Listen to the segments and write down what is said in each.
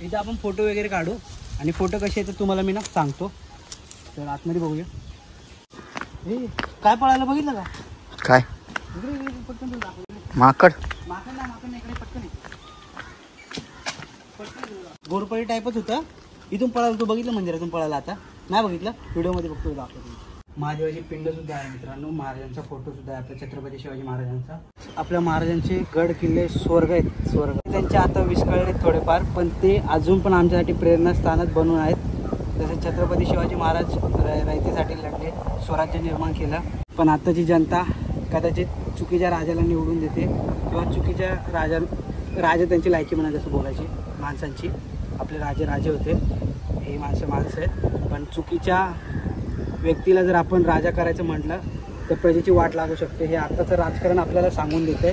इथं आपण फोटो वगैरे काढू आणि फोटो कसे येतात तुम्हाला मी ना सांगतो. तर आतमध्ये बघूया. हे काय पळायला बघितलं का? काय माकड? माकड नाही इकडे पटकन घोरपडी टाईपच होतं. इथून पळाला, तू बघितलं मंदिरातून पळाला? आता नाही बघितलं, व्हिडिओमध्ये बघतो दाखवतो. महादेवाची पिंड सुद्धा आहे मित्रांनो. महाराजांचा फोटो सुद्धा आहे आपल्या छत्रपती शिवाजी महाराजांचा. आपल्या महाराजांचे गड किल्ले स्वर्ग आहेत, स्वर्ग. त्यांचे आता विस्कळले थोडेफार, पण ते अजून पण आमच्यासाठी प्रेरणास्थानच बनून आहेत. जसे छत्रपती शिवाजी महाराज रयतेसाठी लढले, स्वराज्य निर्माण केलं. पण आताची जनता कदाचित चुकीच्या राजाला निवडून देते किंवा चुकीच्या राजा त्यांची लायकी म्हणा जसं बोलायची माणसांची. आपले राजे होते, हे माणसं आहेत. पण चुकीच्या व्यक्तीला जर आपण राजा करायचं म्हटलं तर प्रजेची वाट लागू शकते. हे आताचं राजकारण आपल्याला सांगून देते.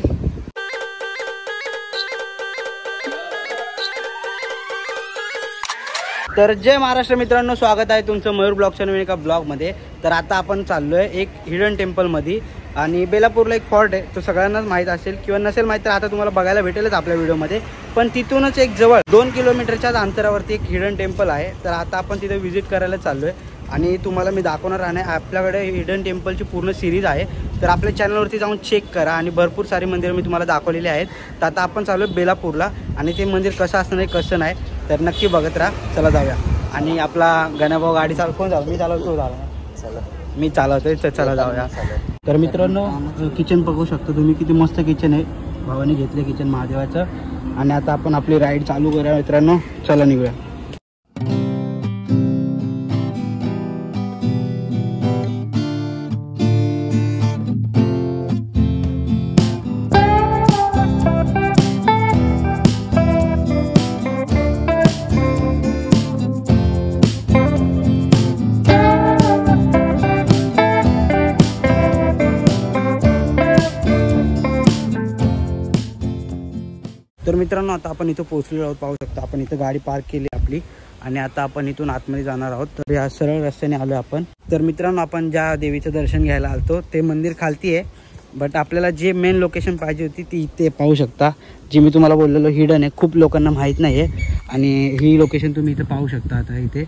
तर जय महाराष्ट्र मित्रांनो, स्वागत आहे तुमचं मयूर ब्लॉगच्या नवीन एका ब्लॉगमध्ये. तर आता आपण चाललो आहे एक हिडन टेम्पलमध्ये. आणि बेलापूरला एक फॉर्ट आहे, तो सगळ्यांनाच माहीत असेल किंवा नसेल माहीत तर आता तुम्हाला बघायला भेटेलच आपल्या व्हिडिओमध्ये. पण तिथूनच एक जवळ 2 किलोमीटरच्याच अंतरावरती एक हिडन टेम्पल आहे. तर आता आपण तिथे व्हिजिट करायला चाललो आहे आणि तुम्हाला मी दाखवणार आहे. आपल्याकडे हिडन टेम्पलची पूर्ण सिरीज आहे, तर आपल्या चॅनलवरती जाऊन चेक करा. आणि भरपूर सारी मंदिरं मी तुम्हाला दाखवलेली आहेत. तर आता आपण चालू आहे बेलापूरला आणि ते मंदिर कसं असणार आहे कसं नाही तर नक्की बघत राहा. चला जाऊया. आणि आपला गणाभाऊ गाडी कोण चालव? मी चालवतो. चला मी चालवतोय, तर चला जाऊया. तर मित्रांनो, किचन बघू शकता तुम्ही, किती मस्त किचन आहे. भावाने घेतले किचन महादेवाचं. आणि आता आपण आपली राईड चालू करूया मित्रांनो. चला निघूया. तर मित्रांनो, आता आपण इथं पोहोचलेलो आहोत. पाहू शकता आपण इथं गाडी पार्क केली आपली आणि आता आपण इथून आतमध्ये जाणार आहोत. तर या सरळ रस्त्याने आलो आपण. तर मित्रांनो, आपण ज्या देवीचं दर्शन घ्यायला आलतो ते मंदिर खालती आहे, बट आपल्याला जे मेन लोकेशन पाहिजे होती ती इथे पाहू शकता. जी मी तुम्हाला बोललेलो हिडन आहे, खूप लोकांना माहीत नाही आहे. आणि ही लोकेशन तुम्ही इथं पाहू शकता आता इथे.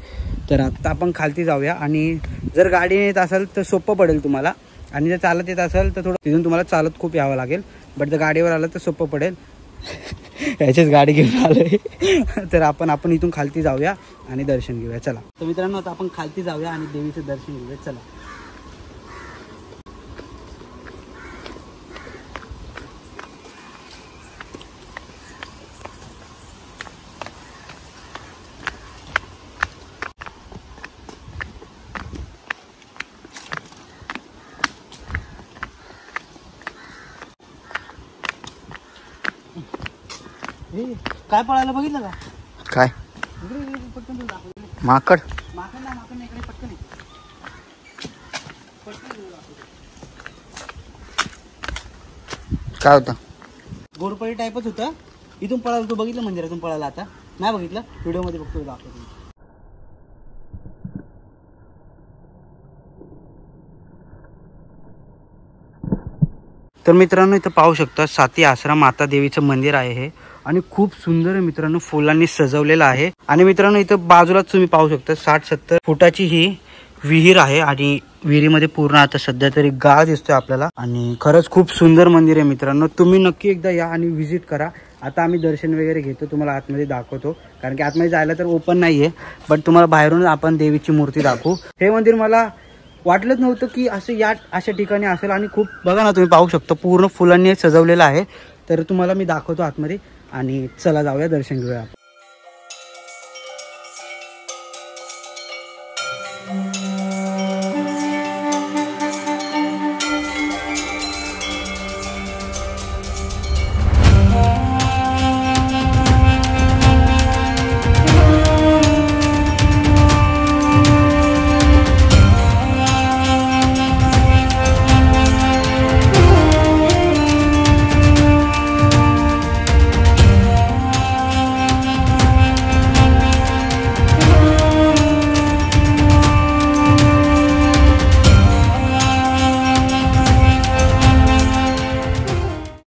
तर आता आपण खालती जाऊया. आणि जर गाडी येत असेल तर सोपं पडेल तुम्हाला, आणि जर चालत येत असेल तर थोडं तिथून तुम्हाला चालत खूप यावं लागेल. बट जर गाडीवर आलं तर सोपं पडेल. याचीच गाडी घेऊन आलोय. तर आपण इथून खालती जाऊया आणि दर्शन घेऊया. चला. तर मित्रांनो, आता आपण खालती जाऊया आणि देवीचं दर्शन घेऊया. चला. काय पळायला बघितलं का? काय माकड? माकड नाही इकडे पटकन काय होतं? घोरपडी टाईपच होतं. इथून पळाला, तू बघितलं मंदिरातून पळाला? आता नाही बघितलं, व्हिडिओमध्ये बघतो दाखवतो. तर मित्रांनो, इथं पाहू शकता साती आसरा माता देवीचं मंदिर आहे हे. आणि खूप सुंदर आहे मित्रांनो, फुलांनी सजवलेलं आहे. आणि मित्रांनो, इथं बाजूलाच तुम्ही पाहू शकता 60-70 फुटाची ही विहीर आहे. आणि विहिरीमध्ये पूर्ण आता सध्या तरी गाळ दिसतोय आपल्याला. आणि खरंच खूप सुंदर मंदिर आहे मित्रांनो. तुम्ही नक्की एकदा या आणि व्हिजिट करा. आता आम्ही दर्शन वगैरे घेतो, तुम्हाला आतमध्ये दाखवतो. कारण की आतमध्ये जायला तर ओपन नाहीये, बट तुम्हाला बाहेरून आपण देवीची मूर्ती दाखवू. हे मंदिर मला वाटलंच नव्हतं की असं अशा ठिकाणी असेल. आणि खूप बघा ना, तुम्ही पाहू शकता पूर्ण फुलांनी सजवलेलं आहे. तर तुम्हाला मी दाखवतो आतमध्ये. आणि चला जाऊया, दर्शन घेऊया.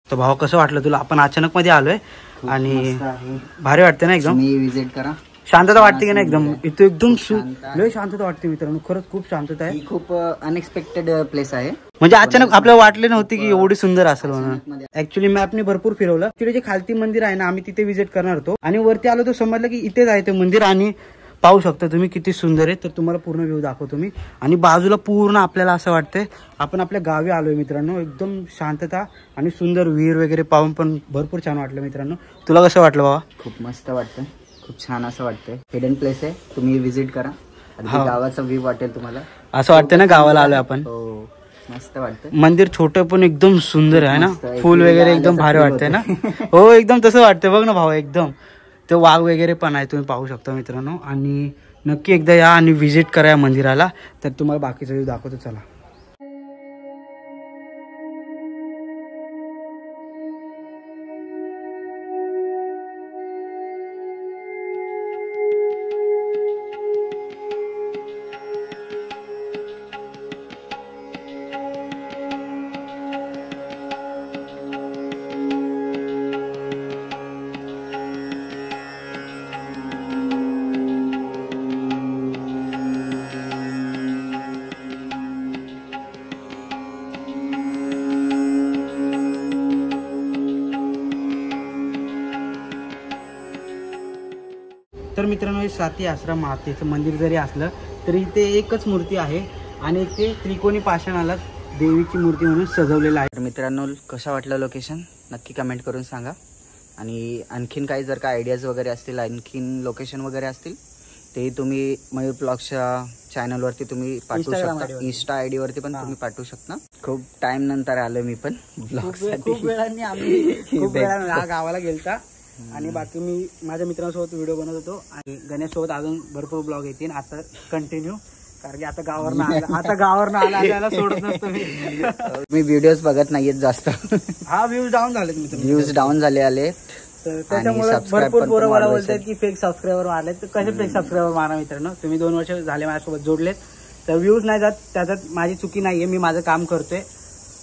तर भाऊ, कसं वाटलं तुला? आपण अचानक मध्ये आलोय आणि भारी वाटते ना एकदम. तुम्ही विजिट करा. शांतता वाटते की नाही एकदम. इथे एकदम लय शांतता वाटते मित्रांनो. खरंच खूप शांतता आहे. खूप अनएक्सपेक्टेड प्लेस आहे. म्हणजे अचानक आपल्याला वाटले नव्हते की एवढी सुंदर असेल म्हणून. ऍक्च्युली मॅपने भरपूर फिरवलं. ऍक्च्युली जे खालती मंदिर आहे ना आम्ही तिथे विजिट करणार होतो आणि वरती आलो तर समजलं की इथेच आहे ते मंदिर आणि पाहू शकता तुम्ही किती सुंदर आहे. तर तुम्हाला पूर्ण व्ह्यू दाखवतो मी. आणि बाजूला पूर्ण आपल्याला असं वाटतंय आपण आपल्या गावी आलोय मित्रांनो. एकदम शांतता आणि सुंदर विहीर वगैरे पाहून पण भरपूर छान वाटलं मित्रांनो. तुला कसं वाटलं बाबा? खूप मस्त वाटतं. खूप छान असं वाटतंय. हिडन प्लेस आहे. तुम्ही विजिट करा. गावाचा व्ह्यू वाटेल तुम्हाला. असं वाटतं ना गावाला आलोय आपण. हो मस्त वाटतं. मंदिर छोटं पण एकदम सुंदर आहे ना. फुल वगैरे एकदम भारी वाटतंय ना. हो एकदम तसं वाटतंय. बघ ना भाऊ एकदम. ते वाघ वगैरे पण आहे तुम्ही पाहू शकता मित्रांनो. आणि नक्की एकदा या आणि व्हिजिट करा या मंदिराला. तर तुम्हाला बाकीचा व्ह्यू दाखवतो चला. तर मित्रांनो हे साती आश्रम मातेचं मंदिर जरी असलं तरी इथे एकच मूर्ती आहे आणि ते त्रिकोणी पाषाणाला देवीची मूर्ती म्हणून सजवलेलं आहे. तर मित्रांनो कसं वाटलं लोकेशन नक्की कमेंट करून सांगा. आणि आणखीन काही जर का आयडियाज वगैरे असतील आणखीन लोकेशन वगैरे असतील ते तुम्ही मयूर ब्लॉग्सच्या चॅनलवरती तुम्ही पाठवू शकता. इंस्टा आयडी वरती पण तुम्ही पाठवू शकता. खूप टाइम नंतर आलो मी पण ब्लॉगसाठी. खूप वेळांनी आम्ही खूप वेळा गावाला गेलता आणि बाकी मी माझ्या मित्रांसोबत व्हिडिओ बनवत होतो आणि गणेशसोबत अजून भरपूर ब्लॉग येतील आता कंटिन्यू. कारण की आता गावावरनं आला सोडत नसतो मी व्हिडिओज बघत नाहीयेत जास्त. हा व्ह्यूज डाऊन झाले व्ह्यूज डाऊन झाले आले. तर त्याच्यामुळे भरपूर पोरं मला बोलतात की फेक सबस्क्रायबर मारलेत. तर कसे फेक सबस्क्रायबर मारा मित्रांनो. तुम्ही 2 वर्ष झाले माझ्यासोबत जोडलेत तर व्ह्यूज नाही जात. त्याच्यात माझी चुकी नाहीये. मी माझं काम करतोय.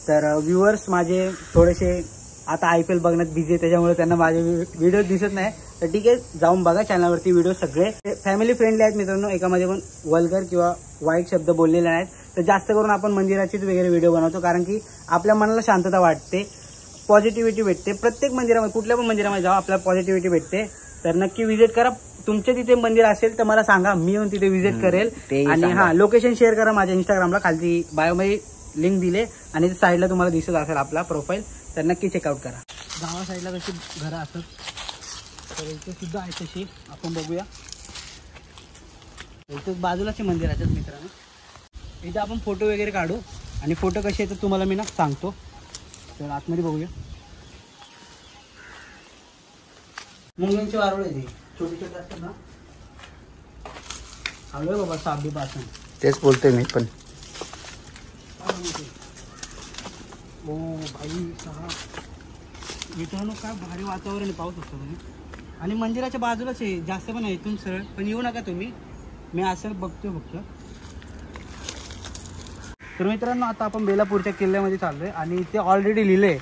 तर व्ह्युअर्स माझे थोडेसे आता IPL बघण्यात बिझी आहे त्याच्यामुळे त्यांना माझे व्हिडिओ दिसत नाही. तर ठीक आहे जाऊन बघा चॅनलवरती व्हिडिओ सगळे फॅमिली फ्रेंडली आहेत मित्रांनो. एकामध्ये पण वल्गर किंवा वाईट शब्द बोललेले नाहीत. तर जास्त करून आपण मंदिराचीच वगैरे व्हिडिओ बनवतो कारण की आपल्या मनाला शांतता वाटते, पॉझिटिव्हिटी भेटते. प्रत्येक मंदिरामध्ये कुठल्या पण मंदिरामध्ये जाऊ आपल्याला पॉझिटिव्हिटी भेटते. तर नक्की व्हिजिट करा. तुमच्या तिथे मंदिर असेल तर मला सांगा. मी येऊन तिथे व्हिजिट करेल. आणि हा लोकेशन शेअर करा माझ्या इंस्टाग्रामला. खालती बायोमध्ये लिंक दिले आणि साईडला तुम्हाला दिसत असेल आपला प्रोफाईल. तर नक्की चेकआउट करा. गावा साईडला कशी घरं असतात तर इथे सुद्धा आहे तशी. आपण बघूया. इथे बाजूलाचे मंदिर आहेत मित्रांनो. इथे आपण फोटो वगैरे काढू आणि फोटो कसे येतात तुम्हाला मी ना सांगतो. तर आतमध्ये बघूया. मुंग्यांची वारुळ आहे छोटे छोटे असतात ना. हलवे बाबा साबी पासून तेच बोलतोय मी पण. ओ भाई सहा मित्रांनो काय भारी वातावरण पाहू शकता तुम्ही. आणि मंदिराच्या बाजूलाच आहे जास्त पण आहे इथून सरळ. पण येऊ नका तुम्ही. मी असं बघतोय फक्त. तर मित्रांनो आता आपण बेलापूरच्या किल्ल्यामध्ये चाललोय आणि इथे ऑलरेडी लिहिलंय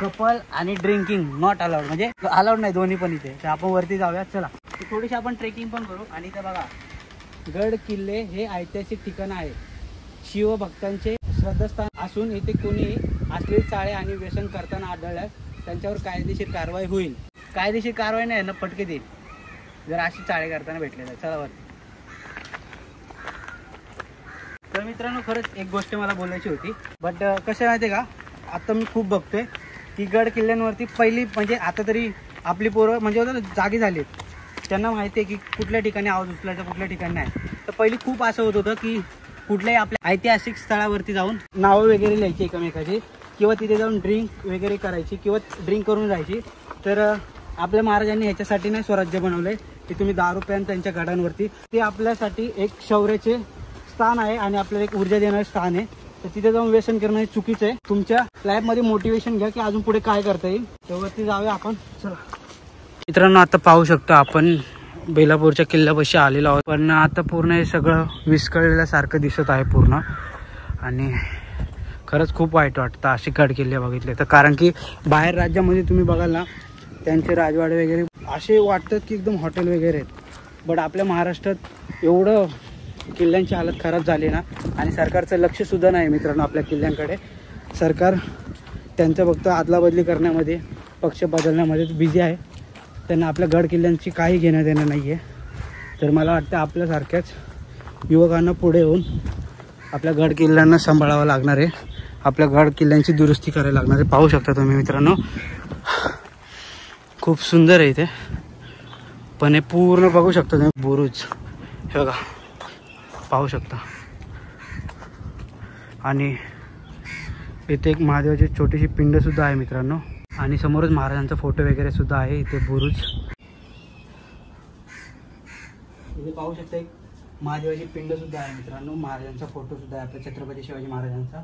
कपल आणि ड्रिंकिंग नॉट अलाउड. म्हणजे अलाउड नाही दोन्ही पण इथे. तर आपण वरती जाऊया चला. थोडीशी आपण ट्रेकिंग पण करू. आणि इथे बघा गड किल्ले हे ऐतिहासिक ठिकाण आहे. शिवभक्तांचे श्रद्धास्थान असून इथे कोणी असलेली चाळे आणि व्यसन करताना आढळल्यास त्यांच्यावर कायदेशीर कारवाई होईल. कायदेशीर कारवाई नाही ना फटके देईल जर अशी चाळे करताना भेटले तर. चला वरती. तर मित्रांनो खरंच एक गोष्ट मला बोलायची होती. बट कसं माहिती का आता मी खूप बघतोय की गड किल्ल्यांवरती पहिली म्हणजे आता तरी आपली पोरं म्हणजे होतं जागी झालीत. त्यांना माहिती आहे की कुठल्या ठिकाणी आवाज उचलायचा कुठल्या ठिकाणी नाही. तर पहिली खूप असं होत होतं की कुठल्याही आपल्या ऐतिहासिक स्थळावरती जाऊन नावं वगैरे लिहायची एकमेकाची किंवा तिथे जाऊन ड्रिंक वगैरे करायची किंवा ड्रिंक करून जायची. तर आपल्या महाराजांनी ह्याच्यासाठी नाही स्वराज्य बनवलंय की तुम्ही दारू प्यान त्यांच्या गडांवरती. ते आपल्यासाठी एक शौर्याचे स्थान आहे आणि आपल्याला एक ऊर्जा देणारे स्थान आहे. तर तिथे जाऊन व्यसन करणं हे चुकीचं आहे. तुमच्या लाईफमध्ये मोटिवेशन घ्या की अजून पुढे काय करता येईल. त्यावरती जाऊया आपण. चला मित्रांनो आता पाहू शकतो आपण बेलापूरच्या किल्ल्यापाशी आलेलो आहोत. पण आता पूर्ण हे सगळं विस्कळल्यासारखं दिसत आहे पूर्ण. आणि खरंच खूप वाईट वाटतं असे गड किल्ले बघितले तर. कारण की बाहेर राज्यामध्ये तुम्ही बघाल ना त्यांचे राजवाडे वगैरे असे वाटतात की एकदम हॉटेल वगैरे आहेत. बट आपल्या महाराष्ट्रात एवढं किल्ल्यांची हालत खराब झाली ना, आणि सरकारचं लक्षसुद्धा नाही मित्रांनो आपल्या किल्ल्यांकडे. सरकार त्यांचं फक्त अदलाबदली करण्यामध्ये, पक्ष बदलण्यामध्ये बिझी आहे. त्यांना आपल्या गड किल्ल्यांची काही घेणं देणं नाही आहे. तर मला वाटतं आपल्यासारख्याच युवकांना पुढे येऊन आपल्या गड किल्ल्यांना सांभाळावं लागणार आहे. आपल्या गड किल्ल्यांची दुरुस्ती करायला लागणार आहे. पाहू शकता तुम्ही मित्रांनो, खूप सुंदर आहे इथे. पण हे पूर्ण बघू शकता तुम्ही बुरुज, हे बघा पाहू शकता. आणि इथे एक महादेवाची छोटीशी पिंडसुद्धा आहे मित्रांनो. आणि समोरच महाराजांचा फोटो वगैरे सुद्धा आहे इथे बुरुज. इथे पाहू शकता एक महादेवाची पिंडसुद्धा आहे मित्रांनो. महाराजांचा फोटोसुद्धा आहे आपल्या छत्रपती शिवाजी महाराजांचा.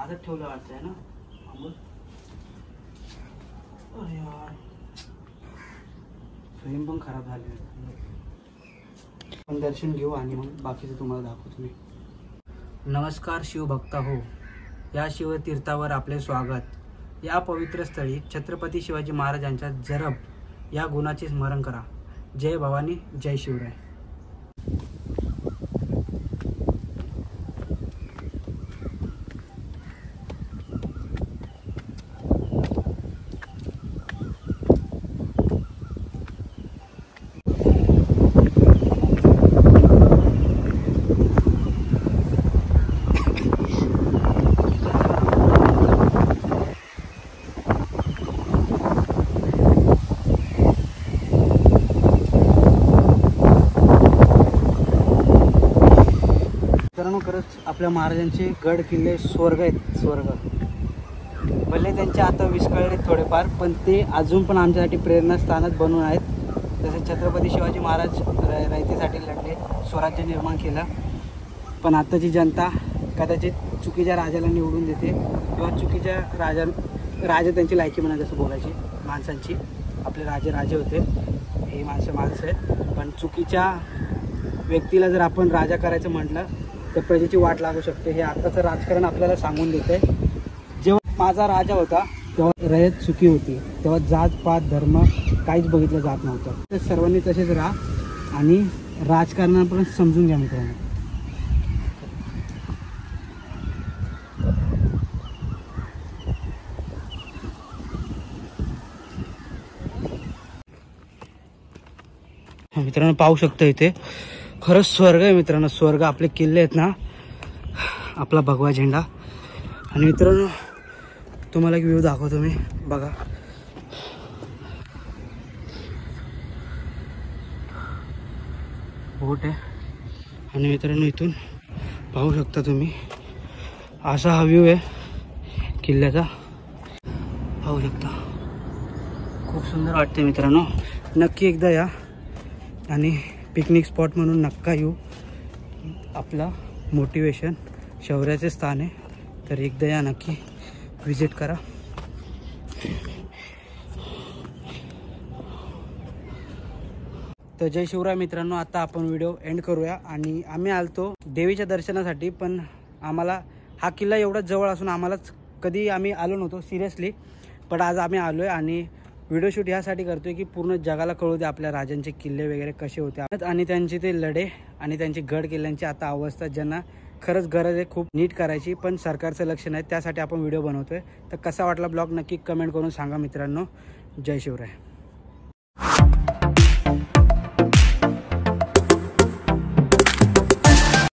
आजच ठेवलं वाटतंय ना. अरे यार, फ्रेम पण खराब झाले. पण दर्शन घेऊ आणि मग बाकीचं तुम्हाला दाखवतो मी. नमस्कार शिवभक्ता हो, या शिवतीर्थावर आपले स्वागत. या पवित्र स्थळी छत्रपती शिवाजी महाराजांच्या जरब या गुणाचे स्मरण करा. जय भवानी, जय शिवराय. मित्रांनो, खरंच आपल्या महाराजांचे गड किल्ले स्वर्ग आहेत, स्वर्ग. भले त्यांचे आता विस्कळलेत थोडेफार, पण ते अजून पण आमच्यासाठी प्रेरणास्थानच बनून आहेत. तसे छत्रपती शिवाजी महाराज रयतेसाठी लढले, स्वराज्य निर्माण केलं. पण आत्ताची जनता कदाचित चुकीच्या राजाला निवडून देते, किंवा चुकीच्या राजा त्यांची लायकी म्हणा जसं बोलायची माणसांची. आपले राजे होते, हे माणसं आहेत. पण चुकीच्या व्यक्तीला जर आपण राजा करायचं म्हटलं तर प्रजेची वाट लागू शकते. हे आत्ताचं राजकारण आपल्याला सांगून देते. जेव्हा माझा राजा होता तेव्हा रयत सुखी होती, तेव्हा जात पात धर्म काहीच बघितलं जात नव्हतं. तर सर्वांनी तसेच राहा आणि राजकारणाला पण समजून घ्या मित्रांनो. मित्रांनो पाहू शकता इथे खरंच स्वर्ग आहे मित्रांनो, स्वर्ग. आपले किल्ले आहेत ना, आपला भगवा झेंडा. आणि मित्रांनो तुम्हाला एक व्ह्यू दाखवतो मी, बघा. बोट आहे. आणि मित्रांनो इथून पाहू शकता तुम्ही, असा हा व्ह्यू आहे किल्ल्याचा, पाहू शकता. खूप सुंदर वाटते मित्रांनो. नक्की एकदा या आणि पिकनिक स्पॉट म्हणून नक्का येऊ. आपला मोटिवेशन शौर्याचे स्थान आहे, तर एकदा या, नक्की विजिट करा. तर जय शिवराय मित्रांनो. आता आपण व्हिडिओ एंड करूया. आणि आम्ही आलतो देवीच्या दर्शनासाठी, पण आम्हाला हा किल्ला एवढा जवळ असून आम्हालाच कधी आम्ही आलो नव्हतो सिरियसली. पण आज आम्ही आलो आहे आणि व्हिडिओ शूट ह्यासाठी करतोय की पूर्ण जगाला कळू दे आपल्या राजांचे किल्ले वगैरे कसे होते, आणि त्यांचे ते लढे आणि त्यांची गड किल्ल्यांची आता अवस्था ज्यांना खरंच गरज आहे खूप नीट करायची, पण सरकारचं लक्ष नाही. त्यासाठी आपण व्हिडिओ बनवतोय. तर कसा वाटला ब्लॉग नक्की कमेंट करून सांगा मित्रांनो. जय शिवराय.